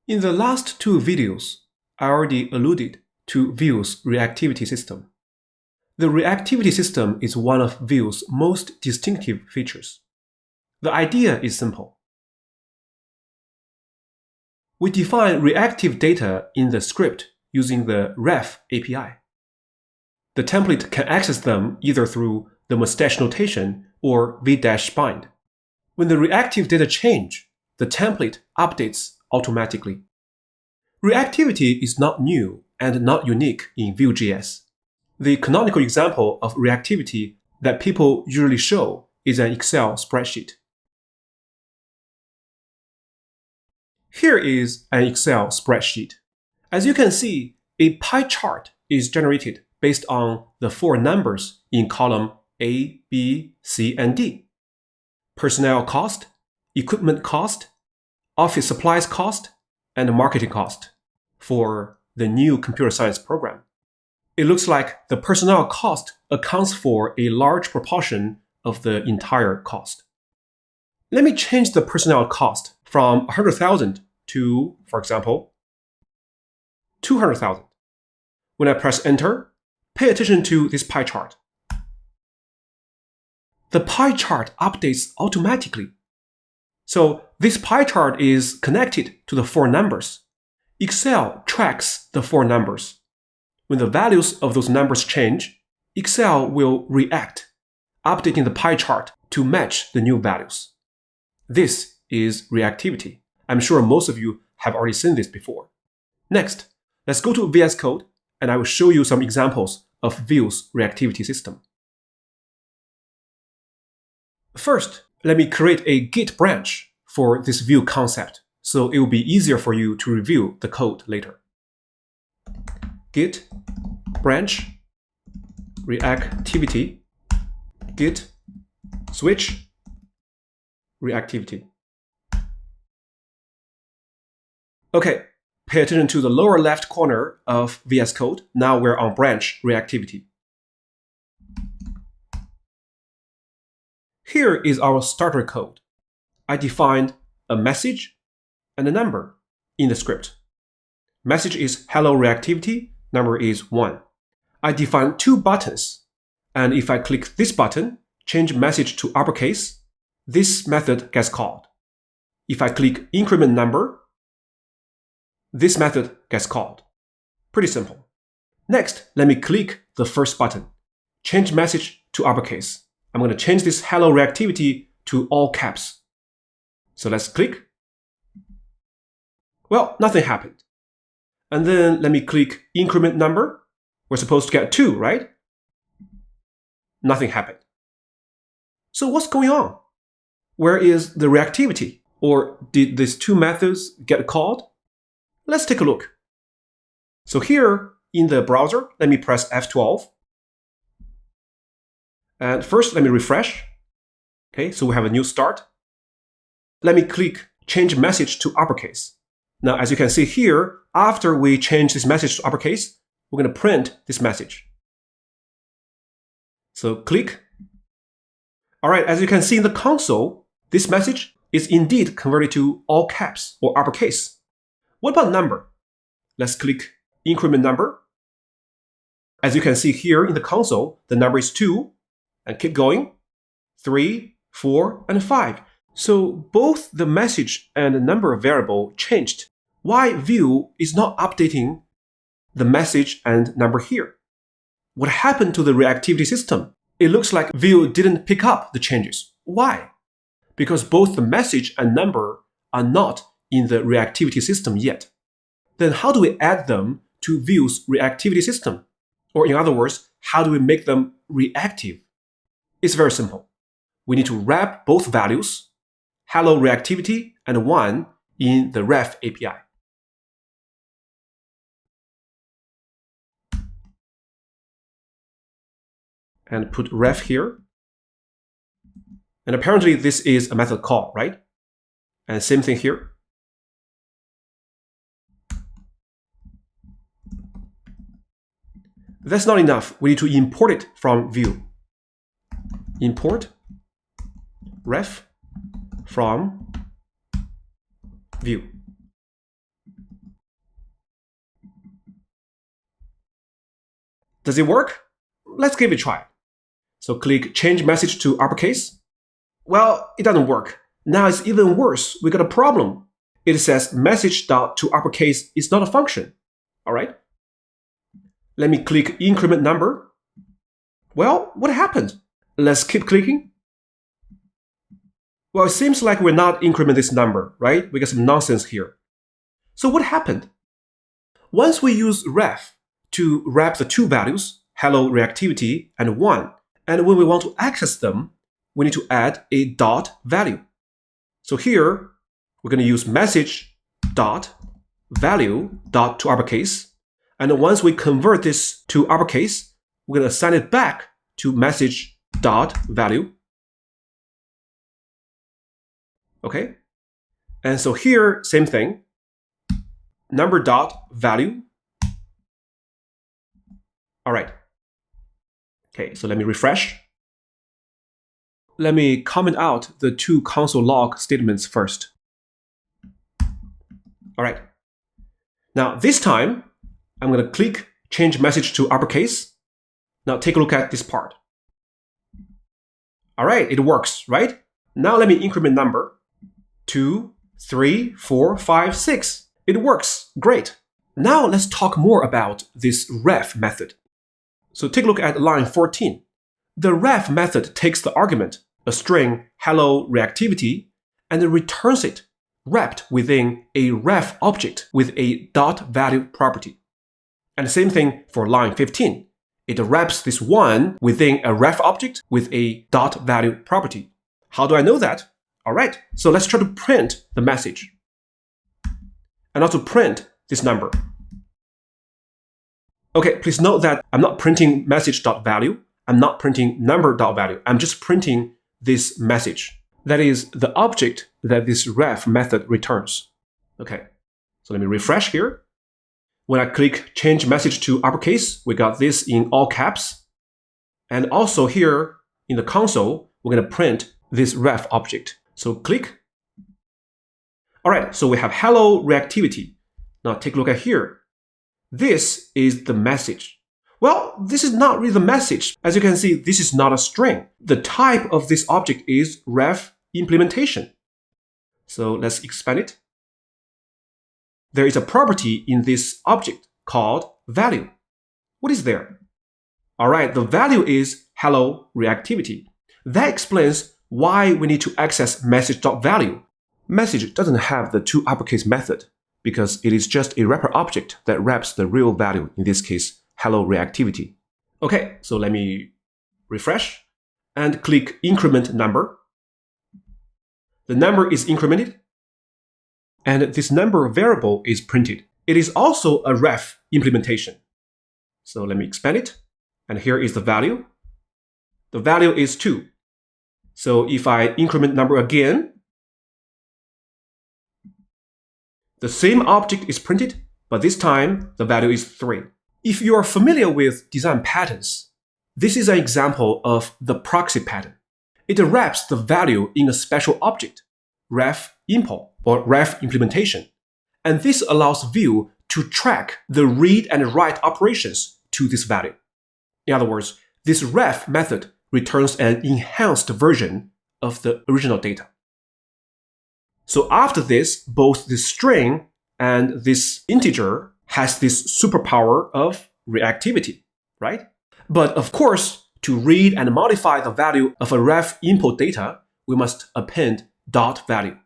In the last two videos, I already alluded to Vue's reactivity system. The reactivity system is one of Vue's most distinctive features. The idea is simple. We define reactive data in the script using the ref API. The template can access them either through the mustache notation or v-bind. When the reactive data change, the template updates automatically. Reactivity is not new and not unique in Vue.js. The canonical example of reactivity that people usually show is an Excel spreadsheet. Here is an Excel spreadsheet. As you can see, a pie chart is generated based on the four numbers in column A, B, C, and D. Personnel cost, equipment cost, office supplies cost, and marketing cost for the new computer science program. It looks like the personnel cost accounts for a large proportion of the entire cost. Let me change the personnel cost from 100,000 to, for example, 200,000. When I press enter, pay attention to this pie chart. The pie chart updates automatically. So this pie chart is connected to the four numbers. Excel tracks the four numbers. When the values of those numbers change, Excel will react, updating the pie chart to match the new values. This is reactivity. I'm sure most of you have already seen this before. Next, let's go to VS Code, and I will show you some examples of Vue's reactivity system. First, let me create a Git branch for this Vue concept, so it will be easier for you to review the code later. Git branch reactivity git switch reactivity. Okay, pay attention to the lower left corner of VS Code. Now we're on branch reactivity. Here is our starter code. I defined a message and a number in the script. Message is hello reactivity, number is 1. I defined two buttons, and if I click this button, change message to uppercase, this method gets called. If I click increment number, this method gets called. Pretty simple. Next, let me click the first button, change message to uppercase. I'm going to change this hello reactivity to all caps. So let's click. Well, nothing happened. And then let me click increment number. We're supposed to get 2, right? Nothing happened. So what's going on? Where is the reactivity? Or did these two methods get called? Let's take a look. So here in the browser, let me press F12. And first, let me refresh. Okay, so we have a new start. Let me click change message to uppercase. Now, as you can see here, after we change this message to uppercase, we're going to print this message. So click. All right, as you can see in the console, this message is indeed converted to all caps or uppercase. What about number? Let's click increment number. As you can see here in the console, the number is 2, and keep going, 3, 4, and 5. So both the message and the number variable changed. Why Vue is not updating the message and number here? What happened to the reactivity system? It looks like Vue didn't pick up the changes. Why? Because both the message and number are not in the reactivity system yet. Then how do we add them to Vue's reactivity system? Or in other words, how do we make them reactive? It's very simple. We need to wrap both values, hello reactivity and 1, in the ref API. And put ref here. And apparently this is a method call, right? And same thing here. That's not enough. We need to import it from Vue. Import ref from Vue. Does it work? Let's give it a try. So click change message to uppercase. Well, it doesn't work. Now it's even worse. We got a problem. It says message.toUppercase is not a function. All right. Let me click increment number. Well, what happened? Let's keep clicking. Well, it seems like we're not incrementing this number, right? We got some nonsense here. So what happened? Once we use ref to wrap the two values, hello reactivity and 1, and when we want to access them, we need to add a dot value. So here, we're going to use message dot value dot to uppercase. And once we convert this to uppercase, we're going to assign it back to message dot value. Okay. And so here, same thing. Number dot value. All right. Okay, so let me refresh. Let me comment out the two console log statements first. All right. Now this time, I'm going to click change message to uppercase. Now take a look at this part. All right, it works, right? Now let me increment number. 2, 3, 4, 5, 6. It works, great. Now let's talk more about this ref method. So take a look at line 14. The ref method takes the argument, a string hello reactivity, and returns it wrapped within a ref object with a dot value property. And the same thing for line 15. It wraps this 1 within a ref object with a dot value property. How do I know that? All right, so let's try to print the message. And also print this number. Okay, please note that I'm not printing message.value. I'm not printing number.value. I'm just printing this message. That is the object that this ref method returns. Okay, so let me refresh here. When I click change message to uppercase, we got this in all caps. And also here in the console, we're going to print this ref object. So click. All right, so we have hello reactivity. Now take a look at here. This is the message. Well, this is not really the message. As you can see, this is not a string. The type of this object is ref implementation. So let's expand it. There is a property in this object called value. What is there? All right, the value is hello reactivity. That explains why we need to access message.value. Message doesn't have the toUppercase method because it is just a wrapper object that wraps the real value, in this case, hello reactivity. Okay, so let me refresh and click increment number. The number is incremented and this number variable is printed. It is also a ref implementation. So let me expand it. And here is the value. The value is 2. So if I increment number again, the same object is printed, but this time the value is 3. If you are familiar with design patterns, this is an example of the proxy pattern. It wraps the value in a special object, ref import or ref implementation. And this allows Vue to track the read and write operations to this value. In other words, this ref method returns an enhanced version of the original data. So after this, both the string and this integer has this superpower of reactivity, right? But of course, to read and modify the value of a ref input data, we must append dot value.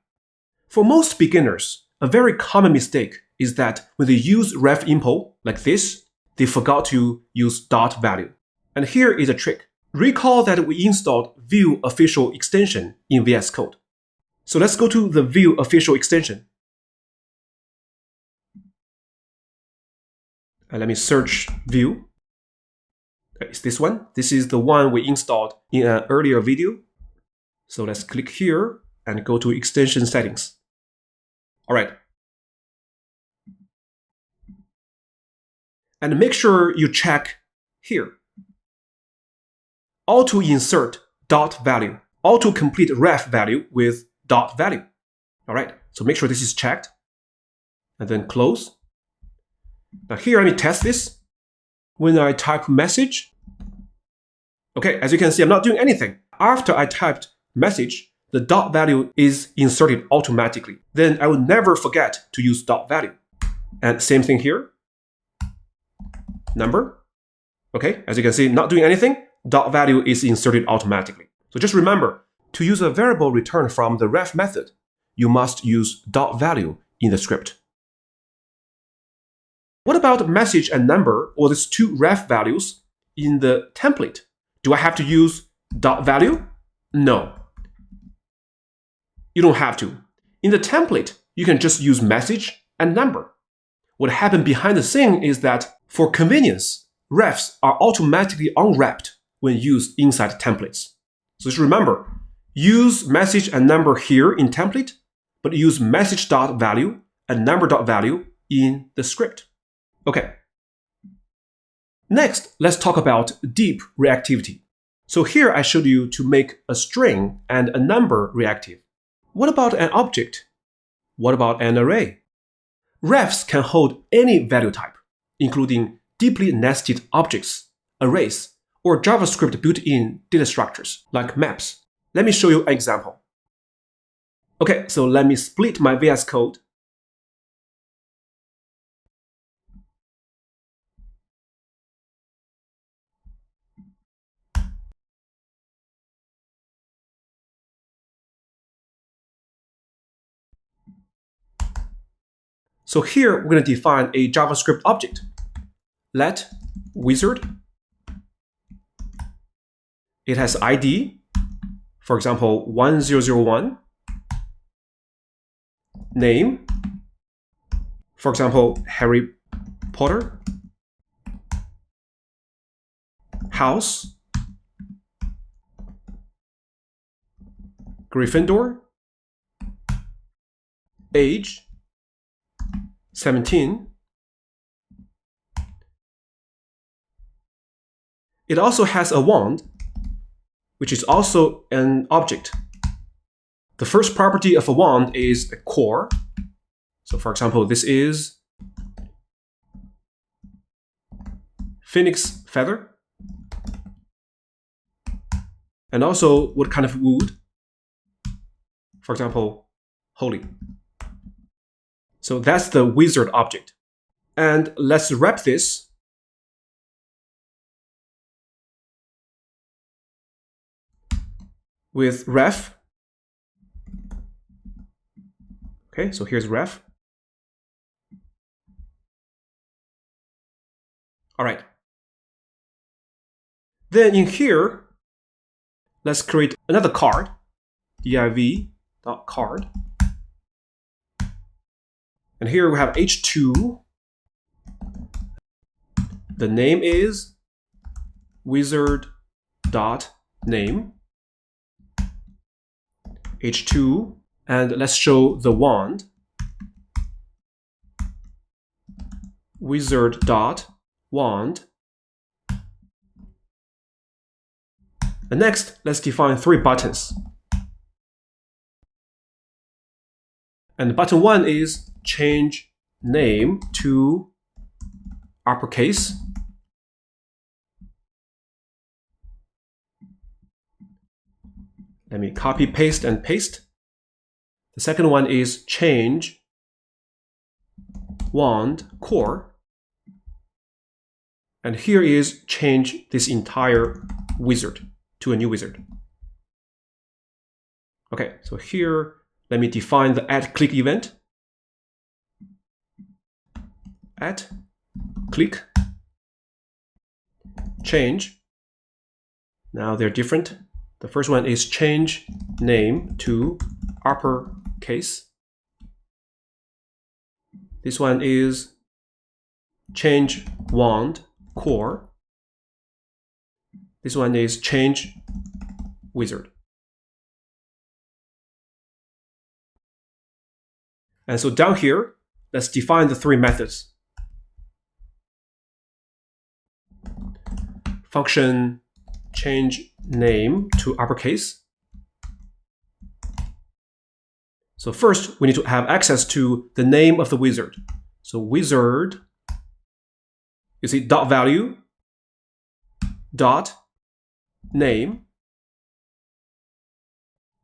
For most beginners, a very common mistake is that when they use ref import like this, they forgot to use dot value. And here is a trick. Recall that we installed Vue official extension in VS Code. So let's go to the Vue official extension. And let me search Vue. It's this one. This is the one we installed in an earlier video. So let's click here and go to extension settings. All right. And make sure you check here. Auto insert dot value. Auto complete ref value with dot value. All right. So make sure this is checked. And then close. Now here, let me test this. when I type message, okay, as you can see, I'm not doing anything. After I typed message, the dot value is inserted automatically. Then I will never forget to use dot value. And same thing here, number. Okay, as you can see, not doing anything, dot value is inserted automatically. So just remember, to use a variable returned from the ref method, you must use dot value in the script. What about message and number, or these two ref values in the template? Do I have to use dot value? No. You don't have to. In the template, you can just use message and number. What happened behind the scene is that for convenience, refs are automatically unwrapped when used inside templates. So just remember, use message and number here in template, but use message.value and number.value in the script. Okay. Next, let's talk about deep reactivity. So here I showed you to make a string and a number reactive. What about an object? What about an array? Refs can hold any value type, including deeply nested objects, arrays, or JavaScript built-in data structures like maps. Let me show you an example. Okay, so let me split my VS Code. So here we're going to define a JavaScript object. Let wizard. It has ID, for example, 1001. Name, for example, Harry Potter. House, Gryffindor. Age, 17. It also has a wand, which is also an object. The first property of a wand is a core. So for example, this is phoenix feather. And also what kind of wood? For example, holy. So that's the wizard object. And let's wrap this with ref. Okay, so here's ref. All right. Then in here, let's create another card, div.card. And here we have h2. The name is wizard.name. h2. And let's show the wand. Wizard.wand. And next, let's define 3 buttons. And button 1 is change name to uppercase. Let me copy, paste, and paste. The second one is change wand core. And here is change this entire wizard to a new wizard. Okay, so here, let me define the add click event. Add click change. Now they're different. The first one is change name to uppercase. This one is change wand core. This one is change wizard. And so down here, let's define the 3 methods. Function change name to uppercase. So first, we need to have access to the name of the wizard. So wizard, you see dot value, dot name.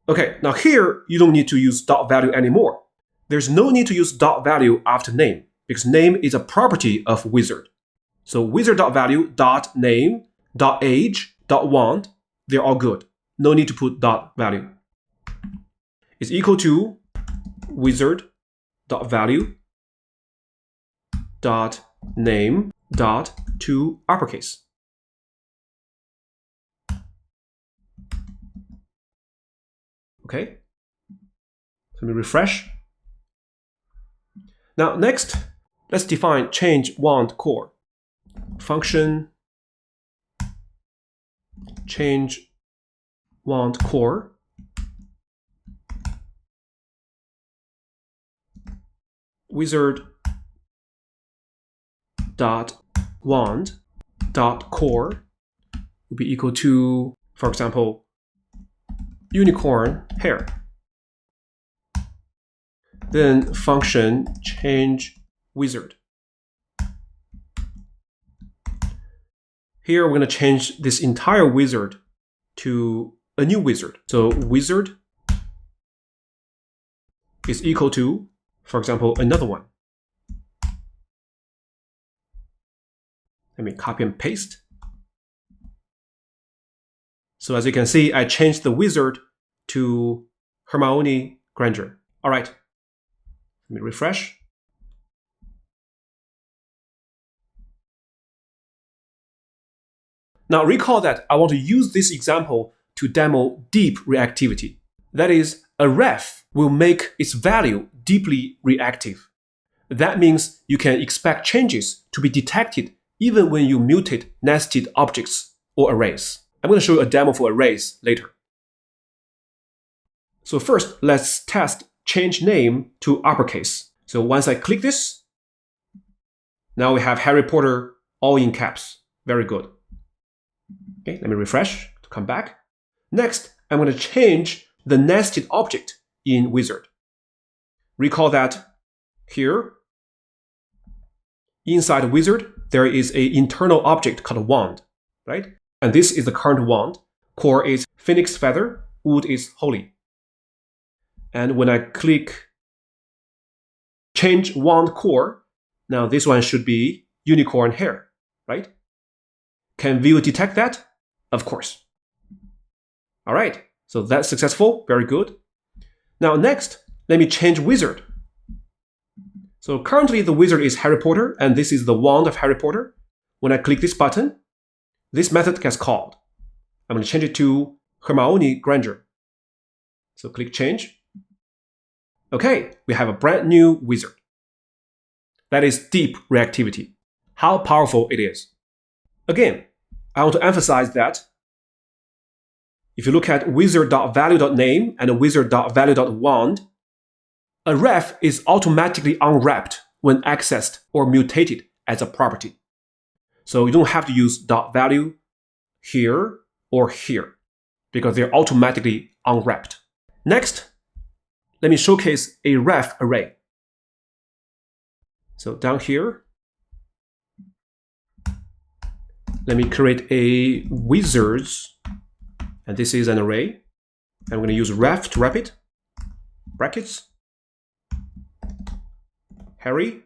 Okay, now here you don't need to use dot value anymore. There's no need to use dot value after name because name is a property of wizard. So wizard.value, .name, .age, .wand, they're all good. No need to put dot value. Is equal to wizard.value, .name, .to uppercase. Okay, so let me refresh. Now next, let's define change wand core. Function change wand core wizard dot wand dot core will be equal to, for example, unicorn hair. Then function change wizard. Here we're going to change this entire wizard to a new wizard. So wizard is equal to, for example, another one. Let me copy and paste. So as you can see, I changed the wizard to Hermione Granger. All right, let me refresh. Now recall that I want to use this example to demo deep reactivity. That is, a ref will make its value deeply reactive. That means you can expect changes to be detected even when you mutate nested objects or arrays. I'm going to show you a demo for arrays later. So first, let's test change name to uppercase. So once I click this, now we have Harry Potter all in caps. Very good. Okay, let me refresh to come back. Next, I'm going to change the nested object in wizard. Recall that here, inside wizard, there is an internal object called wand, right? And this is the current wand. Core is phoenix feather, wood is holy. And when I click change wand core, now this one should be unicorn hair, right? Can Vue detect that? Of course. All right, so that's successful, very good. Now next, let me change wizard. So currently the wizard is Harry Potter, and this is the wand of Harry Potter. When I click this button, this method gets called. I'm going to change it to Hermione Granger. So click change. Okay, we have a brand new wizard. That is deep reactivity. How powerful it is. Again, I want to emphasize that if you look at wizard.value.name and wizard.value.wand, a ref is automatically unwrapped when accessed or mutated as a property. So you don't have to use .value here or here because they're automatically unwrapped. Next, let me showcase a ref array. So down here, let me create a wizards, and this is an array. I'm going to use ref to wrap it, brackets, Harry,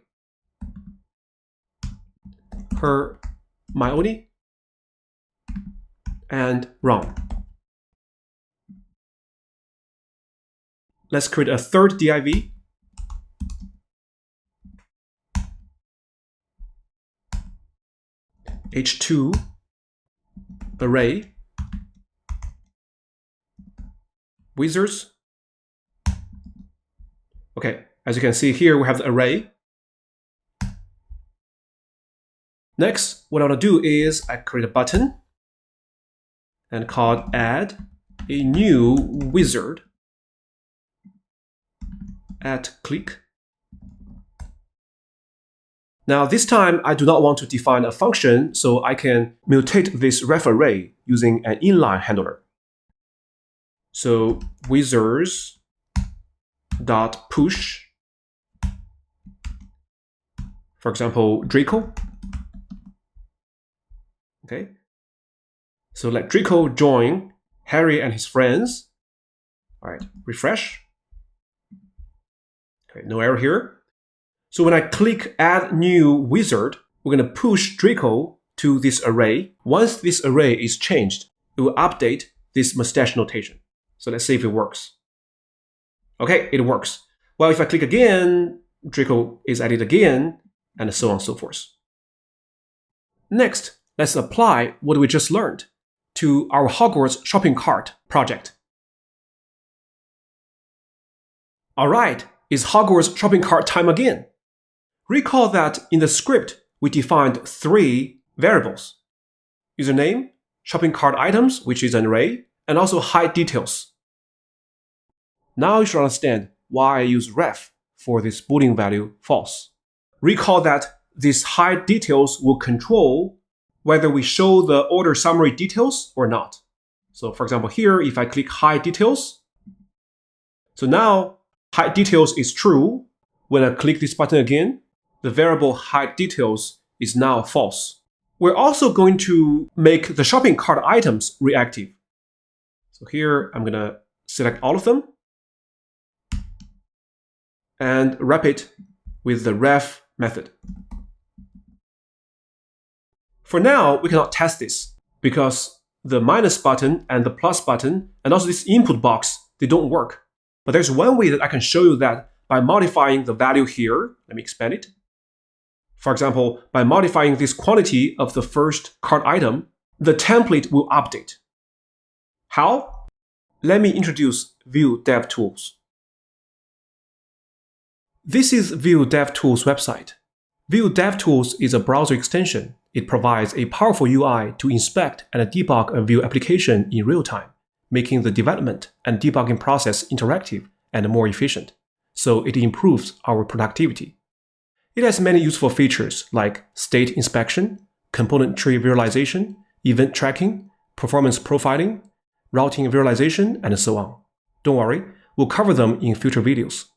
Hermione, and Ron. Let's create a third div. H2 array wizards. Okay, as you can see here, we have the array. Next, what I want to do is I create a button and called add a new wizard at click. Now this time I do not want to define a function, so I can mutate this ref array using an inline handler. So wizards dot push, for example, Draco. Okay. So let Draco join Harry and his friends. All right, refresh. Okay, no error here. So when I click add new wizard, we're going to push Draco to this array. Once this array is changed, it will update this mustache notation. So let's see if it works. Okay, it works. Well, if I click again, Draco is added again, and so on and so forth. Next, let's apply what we just learned to our Hogwarts shopping cart project. All right, it's Hogwarts shopping cart time again. Recall that in the script, we defined 3 variables: username, shopping cart items, which is an array, and also hide details. Now you should understand why I use ref for this boolean value false. Recall that these hide details will control whether we show the order summary details or not. So for example, here, if I click hide details, so now hide details is true. When I click this button again, the variable hide details is now false. We're also going to make the shopping cart items reactive. So here, I'm going to select all of them and wrap it with the ref method. For now, we cannot test this because the minus button and the plus button and also this input box, they don't work. But there's one way that I can show you that by modifying the value here. Let me expand it. For example, by modifying this quantity of the first cart item, the template will update. How? Let me introduce Vue DevTools. This is Vue DevTools website. Vue DevTools is a browser extension. It provides a powerful UI to inspect and debug a Vue application in real time, making the development and debugging process interactive and more efficient. So it improves our productivity. It has many useful features like state inspection, component tree visualization, event tracking, performance profiling, routing visualization, and so on. Don't worry, we'll cover them in future videos.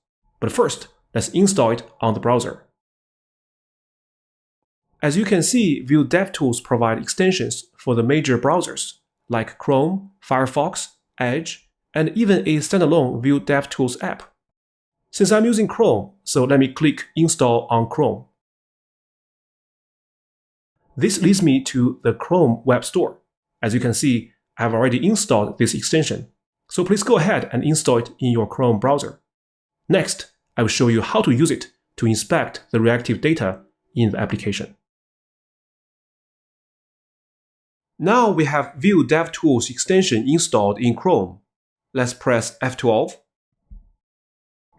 But first, let's install it on the browser. As you can see, Vue DevTools provide extensions for the major browsers like Chrome, Firefox, Edge, and even a standalone Vue DevTools app. Since I'm using Chrome, so let me click Install on Chrome. This leads me to the Chrome Web Store. As you can see, I've already installed this extension. So please go ahead and install it in your Chrome browser. Next, I will show you how to use it to inspect the reactive data in the application. Now we have Vue DevTools extension installed in Chrome. Let's press F12.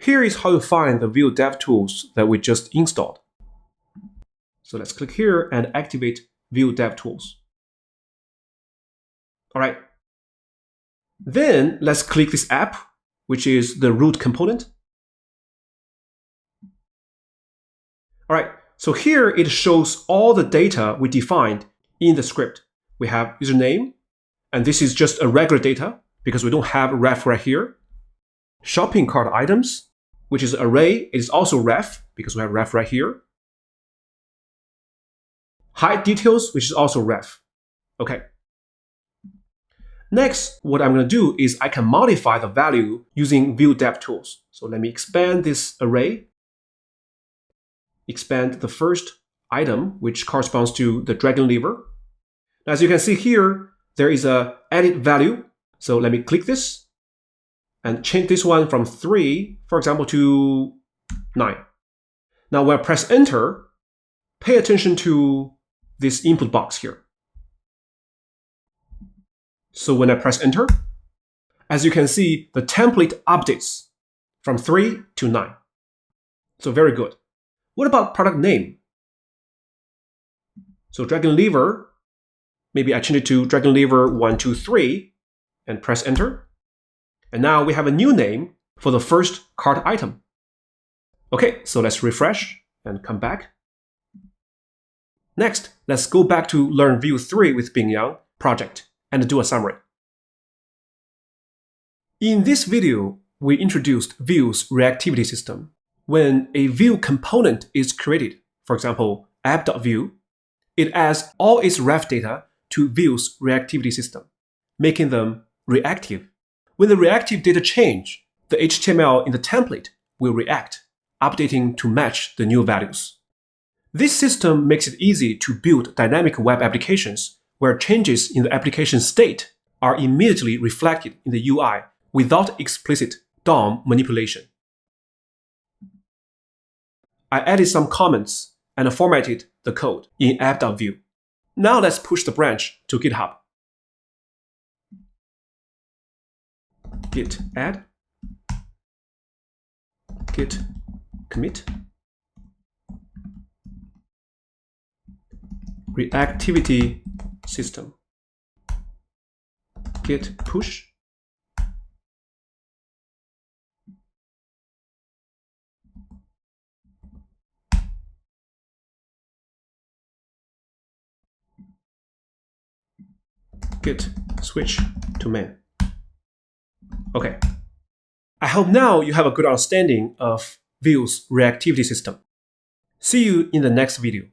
Here is how you find the Vue DevTools that we just installed. So let's click here and activate Vue DevTools. All right. Then let's click this app, which is the root component. All right, so here it shows all the data we defined in the script. We have username, and this is just a regular data because we don't have ref right here. Shopping cart items, which is array, it is also ref because we have ref right here. Hide details, which is also ref. Okay. Next, what I'm going to do is I can modify the value using Vue DevTools. So let me expand this array. Expand the first item, which corresponds to the dragon liver. As you can see here, there is a edit value. So let me click this and change this one from 3, for example, to 9. Now when I press enter, pay attention to this input box here. So when I press enter, as you can see, the template updates from 3 to 9. So very good. What about product name? So dragon liver, maybe I change it to dragon liver 123 and press enter. And now we have a new name for the first cart item. Okay, so let's refresh and come back. Next, let's go back to Learn Vue 3 with Bingyang project and do a summary. In this video, we introduced Vue's reactivity system. When a Vue component is created, for example, app.vue, it adds all its ref data to Vue's reactivity system, making them reactive. When the reactive data change, the HTML in the template will react, updating to match the new values. This system makes it easy to build dynamic web applications where changes in the application state are immediately reflected in the UI without explicit DOM manipulation. I added some comments and formatted the code in app.vue. Now let's push the branch to GitHub. Git add, git commit, reactivity system, git push, git switch to main. Okay. I hope now you have a good understanding of Vue's reactivity system. See you in the next video.